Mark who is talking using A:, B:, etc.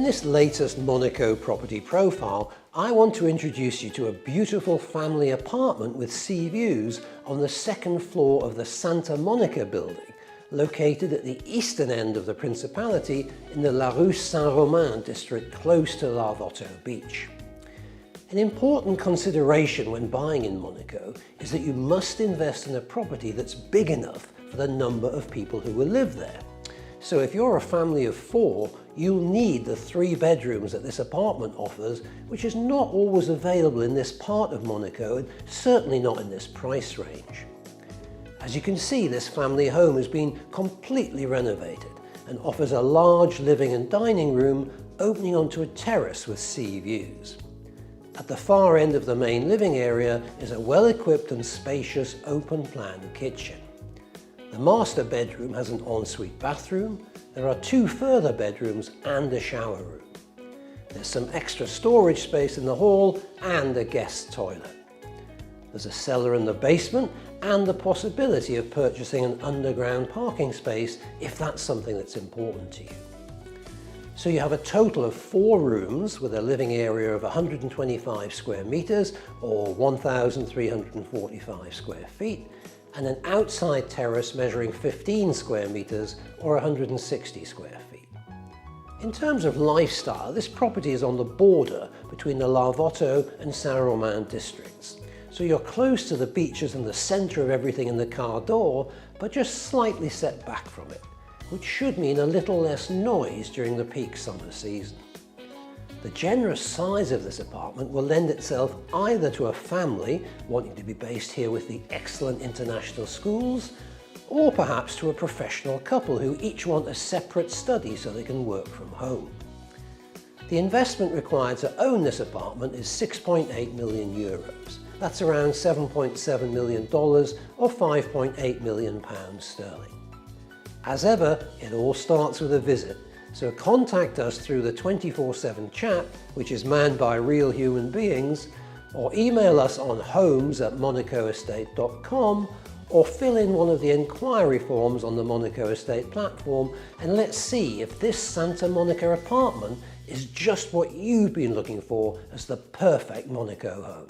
A: this latest Monaco property profile, I want to introduce you to a beautiful family apartment with sea views on the second floor of the Santa Monica building, located at the eastern end of the Principality in the La Rousse Saint-Romain district close to Larvotto Beach. An important consideration when buying in Monaco is that you must invest in a property that's big enough for the number of people who will live there. So if you're a family of 4, you'll need the 3 bedrooms that this apartment offers, which is not always available in this part of Monaco and certainly not in this price range. As you can see, this family home has been completely renovated and offers a large living and dining room opening onto a terrace with sea views. At the far end of the main living area is a well-equipped and spacious open-plan kitchen. The master bedroom has an ensuite bathroom. There are 2 further bedrooms and a shower room. There's some extra storage space in the hall and a guest toilet. There's a cellar in the basement and the possibility of purchasing an underground parking space if that's something that's important to you. So you have a total of 4 rooms with a living area of 125 square meters or 1,345 square feet, and an outside terrace measuring 15 square meters or 160 square feet. In terms of lifestyle, this property is on the border between the Larvotto and Saint-Romain districts. So you're close to the beaches and the center of everything in the Quart d'Or, but just slightly set back from it, which should mean a little less noise during the peak summer season. The generous size of this apartment will lend itself either to a family wanting to be based here with the excellent international schools, or perhaps to a professional couple who each want a separate study so they can work from home. The investment required to own this apartment is 6.8 million euros. That's around $7.7 million or 5.8 million pounds sterling. As ever, it all starts with a visit. So contact us through the 24/7 chat, which is manned by real human beings, or email us on homes@monacoestate.com, or fill in one of the inquiry forms on the Monaco Estate platform, and let's see if this Santa Monica apartment is just what you've been looking for as the perfect Monaco home.